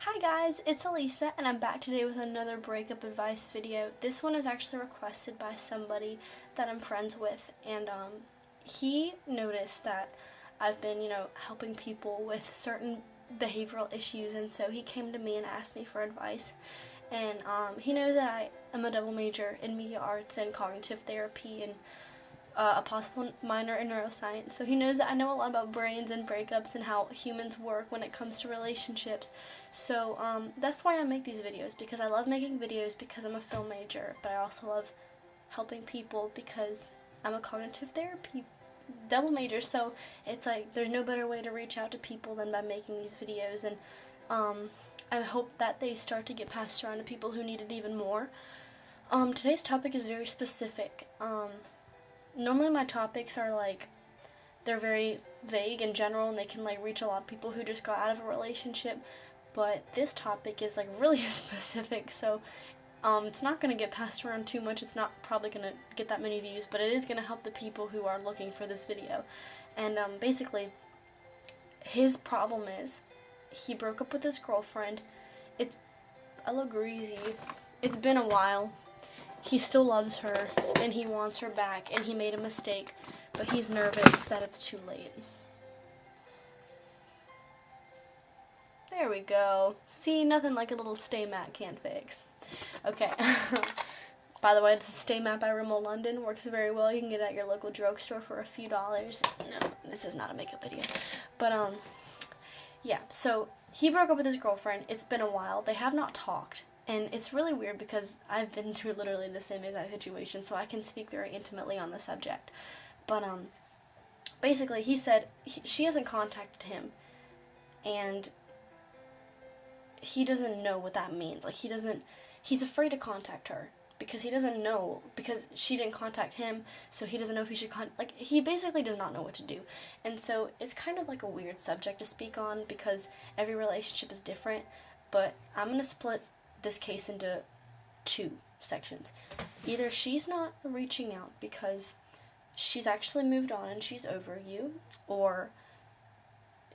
Hi guys, it's Elisa and I'm back today with another breakup advice video. This one is actually requested by somebody that I'm friends with, and he noticed that I've been, helping people with certain behavioral issues, and so he came to me and asked me for advice. And he knows that I am a double major in media arts and cognitive therapy and a possible minor in neuroscience, so he knows that I know a lot about brains and breakups and how humans work when it comes to relationships. So that's why I make these videos, because I love making videos because I'm a film major, but I also love helping people because I'm a cognitive therapy double major. So it's like there's no better way to reach out to people than by making these videos, and I hope that they start to get passed around to people who need it even more. Today's topic is very specific. Normally my topics are they're very vague and general, and they can reach a lot of people who just got out of a relationship, but this topic is really specific, so it's not going to get passed around too much. It's not probably going to get that many views, but it is going to help the people who are looking for this video. And basically, his problem is he broke up with his girlfriend. It's a little greasy. It's been a while. He still loves her, and he wants her back, and he made a mistake, but he's nervous that it's too late. There we go. See, nothing like a little stay mat can't fix. Okay. By the way, this is Stay Mat by Rimmel London. Works very well. You can get it at your local drugstore for a few dollars. No, this is not a makeup video. But, yeah, so he broke up with his girlfriend. It's been a while. They have not talked. And it's really weird because I've been through literally the same exact situation, so I can speak very intimately on the subject. But basically, he said she hasn't contacted him, and he doesn't know what that means. He's afraid to contact her because he doesn't know, because she didn't contact him, so he doesn't know if he should he basically does not know what to do. And so it's kind of a weird subject to speak on because every relationship is different, but I'm going to split this case into two sections. Either she's not reaching out because she's actually moved on and she's over you, or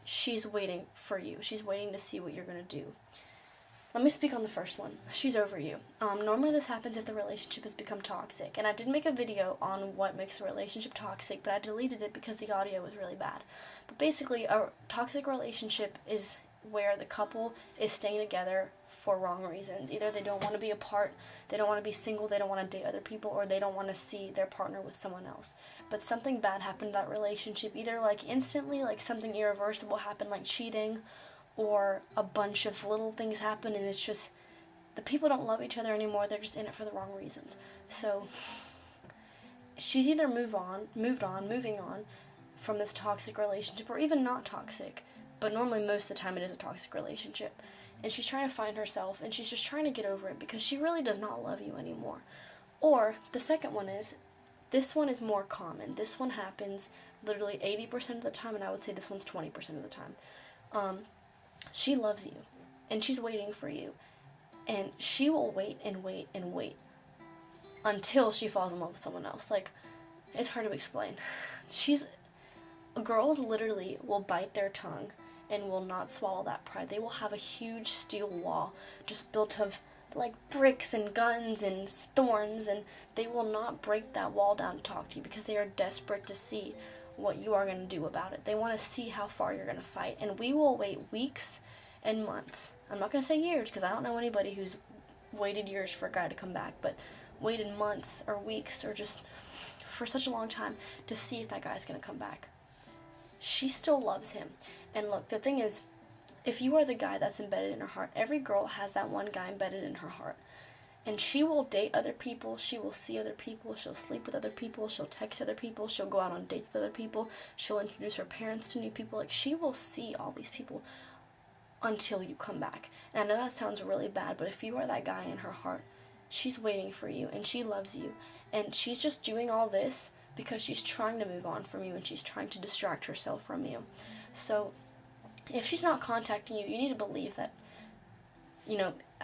she's waiting for you. She's waiting to see what you're going to do. Let me speak on the first one. She's over you. Normally this happens if the relationship has become toxic, and I did make a video on what makes a relationship toxic, but I deleted it because the audio was really bad. But basically, a toxic relationship is where the couple is staying together for wrong reasons. Either they don't want to be apart, they don't want to be single, they don't want to date other people, or they don't want to see their partner with someone else. But something bad happened to that relationship, either instantly, something irreversible happened, like cheating, or a bunch of little things happen, and it's just the people don't love each other anymore. They're just in it for the wrong reasons. So she's either moving on from this toxic relationship, or even not toxic, but normally most of the time it is a toxic relationship. And she's trying to find herself, and she's just trying to get over it because she really does not love you anymore. Or the second one is, this one is more common. This one happens literally 80% of the time, and I would say this one's 20% of the time. She loves you, and she's waiting for you, and she will wait and wait and wait until she falls in love with someone else. It's hard to explain. Girls literally will bite their tongue and will not swallow that pride. They will have a huge steel wall just built of bricks and guns and thorns, and they will not break that wall down to talk to you because they are desperate to see what you are going to do about it. They want to see how far you're going to fight, and we will wait weeks and months. I'm not going to say years because I don't know anybody who's waited years for a guy to come back, but waited months or weeks or just for such a long time to see if that guy's going to come back. She still loves him. And look, the thing is, if you are the guy that's embedded in her heart, every girl has that one guy embedded in her heart. And she will date other people, she will see other people, she'll sleep with other people, she'll text other people, she'll go out on dates with other people, she'll introduce her parents to new people. She will see all these people until you come back. And I know that sounds really bad, but if you are that guy in her heart, she's waiting for you, and she loves you. And she's just doing all this because she's trying to move on from you, and she's trying to distract herself from you. So if she's not contacting you, you need to believe that,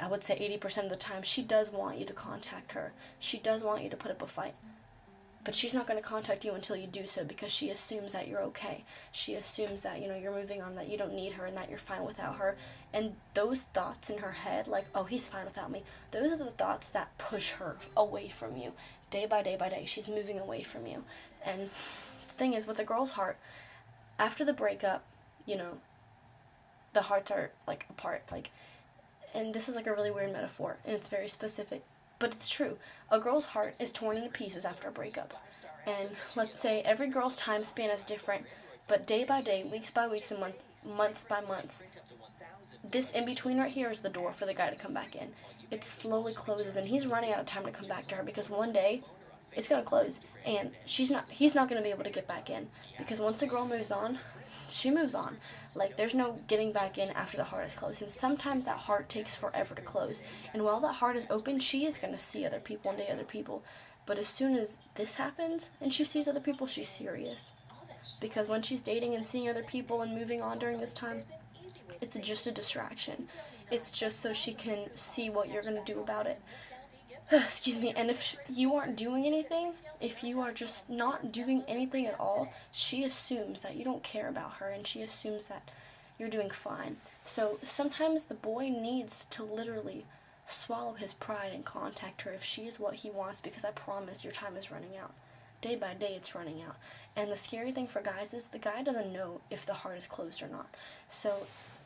I would say 80% of the time, she does want you to contact her. She does want you to put up a fight. But she's not going to contact you until you do so, because she assumes that you're okay. She assumes that, you're moving on, that you don't need her, and that you're fine without her. And those thoughts in her head, like, oh, he's fine without me, those are the thoughts that push her away from you. Day by day by day, she's moving away from you. And the thing is, with a girl's heart, after the breakup, the hearts are, like, apart. Like, and this is, like, a really weird metaphor, and it's very specific. But it's true. A girl's heart is torn into pieces after a breakup. And let's say every girl's time span is different, but day by day, weeks by weeks, and months by months, this in-between right here is the door for the guy to come back in. It slowly closes, and he's running out of time to come back to her, because one day, it's going to close, and he's not going to be able to get back in. Because once a girl moves on, she moves on. Like, there's no getting back in after the heart is closed. And sometimes that heart takes forever to close. And while that heart is open, she is going to see other people and date other people. But as soon as this happens and she sees other people, she's serious. Because when she's dating and seeing other people and moving on during this time, it's just a distraction. It's just so she can see what you're going to do about it. Excuse me. And if you aren't doing anything, if you are just not doing anything at all, she assumes that you don't care about her, and she assumes that you're doing fine. So sometimes the boy needs to literally swallow his pride and contact her if she is what he wants, because I promise your time is running out. Day by day it's running out. And the scary thing for guys is the guy doesn't know if the heart is closed or not. So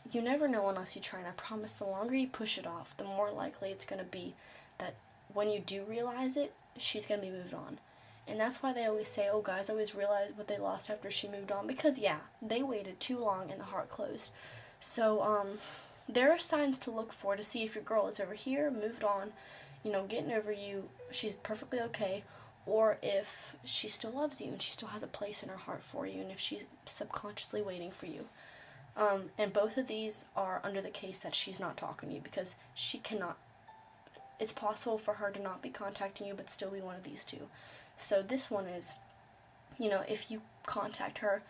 you never know unless you try, and I promise the longer you push it off, the more likely it's going to be that when you do realize it, she's going to be moved on. And that's why they always say, oh, guys always realize what they lost after she moved on. Because, yeah, they waited too long and the heart closed. So, there are signs to look for to see if your girl is over here, moved on, getting over you, she's perfectly okay, or if she still loves you and she still has a place in her heart for you, and if she's subconsciously waiting for you. And both of these are under the case that she's not talking to you, because she cannot. It's possible for her to not be contacting you but still be one of these two. So this one is, if you contact her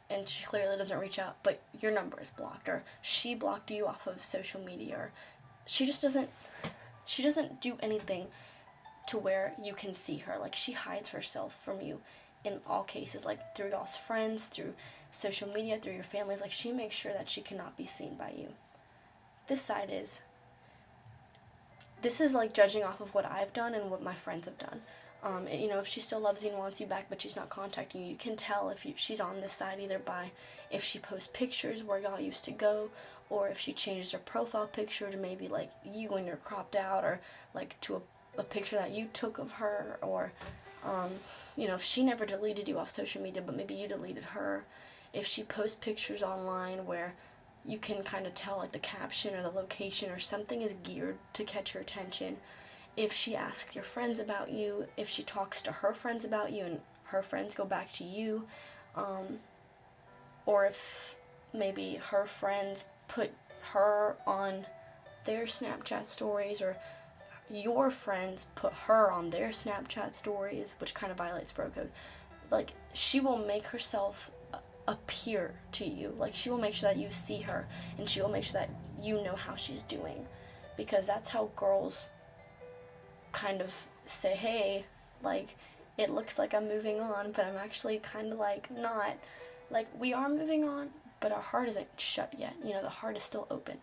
and she clearly doesn't reach out, but your number is blocked, or she blocked you off of social media, or she doesn't do anything to where you can see her. Like, she hides herself from you in all cases, like through y'all's friends, through social media, through your families. Like, she makes sure that she cannot be seen by you. This side is, like judging off of what I've done and what my friends have done. If she still loves you and wants you back, but she's not contacting you, you can tell if she's on this side either by if she posts pictures where y'all used to go, or if she changes her profile picture to maybe like you when you're cropped out, or like to a picture that you took of her, or if she never deleted you off social media but maybe you deleted her. If she posts pictures online where you can kind of tell, like, the caption or the location or something is geared to catch your attention. If she asks your friends about you, if she talks to her friends about you and her friends go back to you, or if maybe her friends put her on their Snapchat stories, or your friends put her on their Snapchat stories, which kind of violates bro code. Like, she will make herself appear to you. Like, she will make sure that you see her, and she will make sure that you know how she's doing, because that's how girls kind of say, hey, like, it looks like I'm moving on, but I'm actually kind of like not. Like, we are moving on, but our heart isn't shut yet. The heart is still open.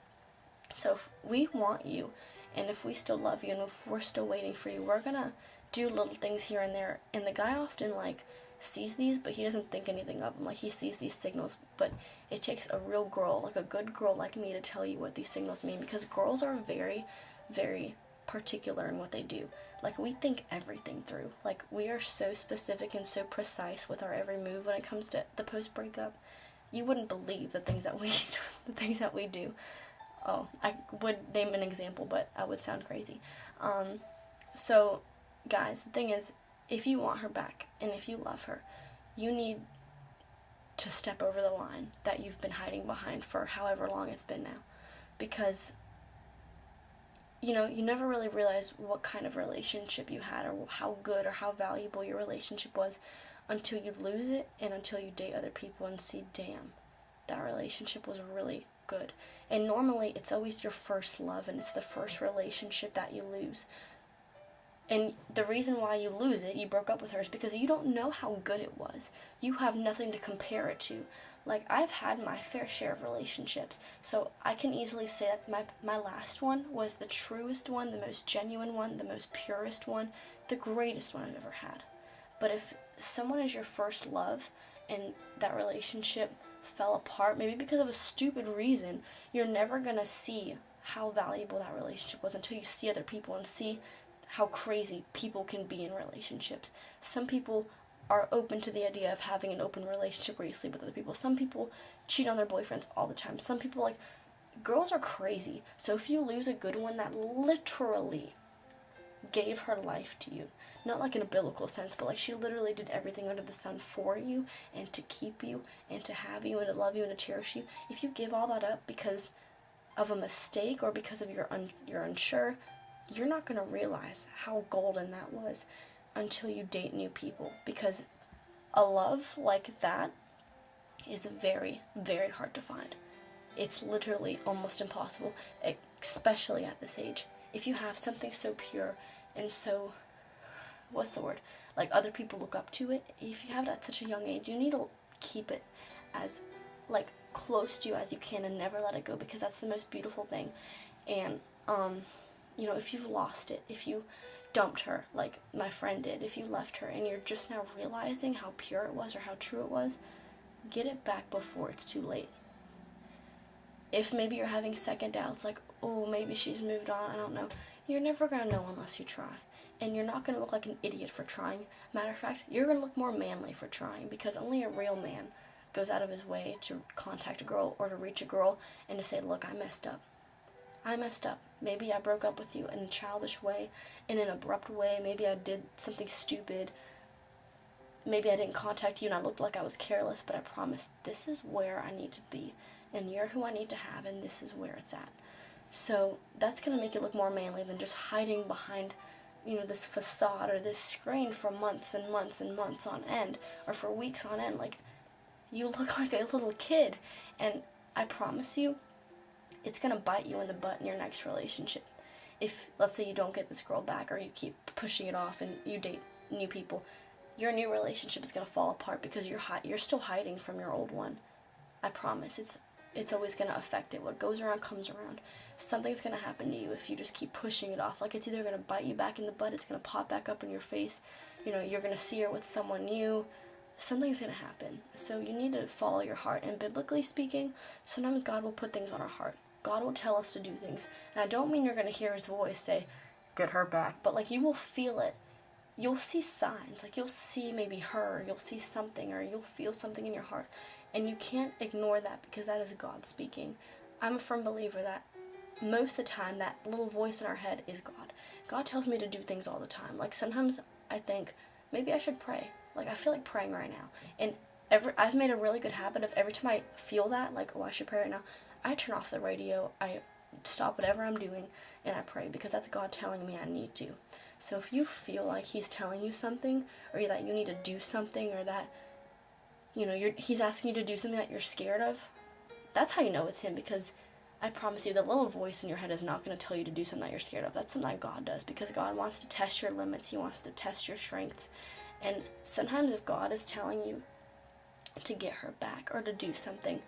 So if we want you, and if we still love you, and if we're still waiting for you, we're gonna do little things here and there. And the guy often, like, sees these, but he doesn't think anything of them. Like, he sees these signals, but it takes a real girl, like a good girl like me, to tell you what these signals mean, because girls are very, very particular in what they do. Like, we think everything through. Like, we are so specific and so precise with our every move when it comes to the post-breakup. You wouldn't believe the things that we do. Oh, I would name an example, but I would sound crazy. So, guys, the thing is, if you want her back, and if you love her, you need to step over the line that you've been hiding behind for however long it's been now. Because, you never really realize what kind of relationship you had, or how good or how valuable your relationship was, until you lose it, and until you date other people and see, damn, that relationship was really good. And normally, it's always your first love, and it's the first relationship that you lose. And the reason why you lose it, you broke up with her, is because you don't know how good it was. You have nothing to compare it to. Like, I've had my fair share of relationships, so I can easily say that my last one was the truest one, the most genuine one, the most purest one, the greatest one I've ever had. But if someone is your first love and that relationship fell apart, maybe because of a stupid reason, you're never going to see how valuable that relationship was until you see other people and see how crazy people can be in relationships. Some people are open to the idea of having an open relationship where you sleep with other people. Some people cheat on their boyfriends all the time. Some people, like, girls are crazy. So if you lose a good one that literally gave her life to you, not like in a biblical sense, but like she literally did everything under the sun for you and to keep you and to have you and to love you and to cherish you, if you give all that up because of a mistake or because of you're unsure, you're not going to realize how golden that was until you date new people, because a love like that is very, very hard to find. It's literally almost impossible, especially at this age. If you have something so pure and so, what's the word, like other people look up to it, if you have it at such a young age, you need to keep it as, like, close to you as you can and never let it go, because that's the most beautiful thing. And, you know, if you've lost it, if you dumped her, like my friend did, if you left her and you're just now realizing how pure it was or how true it was, get it back before it's too late. If maybe you're having second doubts, like, oh, maybe she's moved on, I don't know, you're never going to know unless you try. And you're not going to look like an idiot for trying. Matter of fact, you're going to look more manly for trying, because only a real man goes out of his way to contact a girl or to reach a girl and to say, look, I messed up. I messed up. Maybe I broke up with you in a childish way, in an abrupt way. Maybe I did something stupid. Maybe I didn't contact you and I looked like I was careless, but I promise this is where I need to be, and you're who I need to have, and this is where it's at. So that's going to make you look more manly than just hiding behind, you know, this facade or this screen for months and months and months on end, or for weeks on end. Like, you look like a little kid, and I promise you, it's going to bite you in the butt in your next relationship. If, let's say, you don't get this girl back, or you keep pushing it off and you date new people, your new relationship is going to fall apart because you're still hiding from your old one. I promise. It's always going to affect it. What goes around comes around. Something's going to happen to you if you just keep pushing it off. Like, it's either going to bite you back in the butt, it's going to pop back up in your face, you know, you're going to see her with someone new. Something's going to happen. So you need to follow your heart. And biblically speaking, sometimes God will put things on our heart. God will tell us to do things. And I don't mean you're going to hear his voice say, get her back. But, like, you will feel it. You'll see signs. Like, you'll see maybe her. You'll see something, or you'll feel something in your heart. And you can't ignore that, because that is God speaking. I'm a firm believer that most of the time that little voice in our head is God. God tells me to do things all the time. Like, sometimes I think, maybe I should pray. Like, I feel like praying right now. And I've made a really good habit of every time I feel that, like, oh, I should pray right now, I turn off the radio, I stop whatever I'm doing, and I pray, because that's God telling me I need to. So if you feel like he's telling you something, or that you need to do something, or that, you know, he's asking you to do something that you're scared of, that's how you know it's him, because I promise you, the little voice in your head is not going to tell you to do something that you're scared of. That's something that God does, because God wants to test your limits. He wants to test your strengths. And sometimes if God is telling you to get her back or to do something,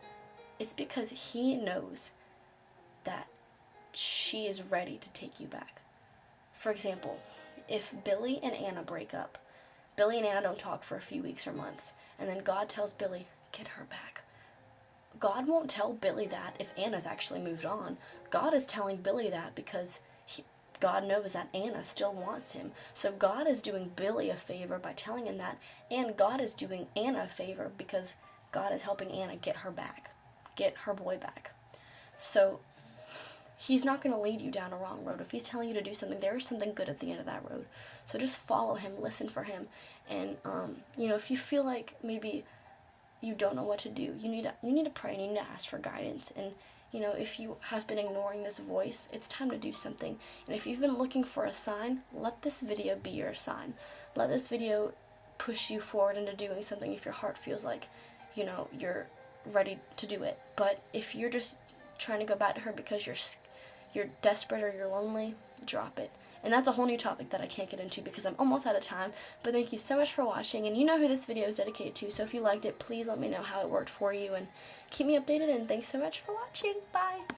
it's because he knows that she is ready to take you back. For example, if Billy and Anna break up, Billy and Anna don't talk for a few weeks or months, and then God tells Billy, get her back. God won't tell Billy that if Anna's actually moved on. God is telling Billy that because God knows that Anna still wants him. So God is doing Billy a favor by telling him that, and God is doing Anna a favor because God is helping Anna get her back, get her boy back. So he's not going to lead you down a wrong road. If he's telling you to do something, there is something good at the end of that road. So just follow him, listen for him, and you know, if you feel like maybe you don't know what to do, you need to pray, and you need to ask for guidance. And you know, if you have been ignoring this voice, it's time to do something. And if you've been looking for a sign, let this video be your sign. Let this video push you forward into doing something if your heart feels like, you know, you're ready to do it. But if you're just trying to go back to her because you're desperate or you're lonely, drop it. And that's a whole new topic that I can't get into because I'm almost out of time. But thank you so much for watching, and you know who this video is dedicated to, so if you liked it, please let me know how it worked for you and keep me updated, and thanks so much for watching. Bye!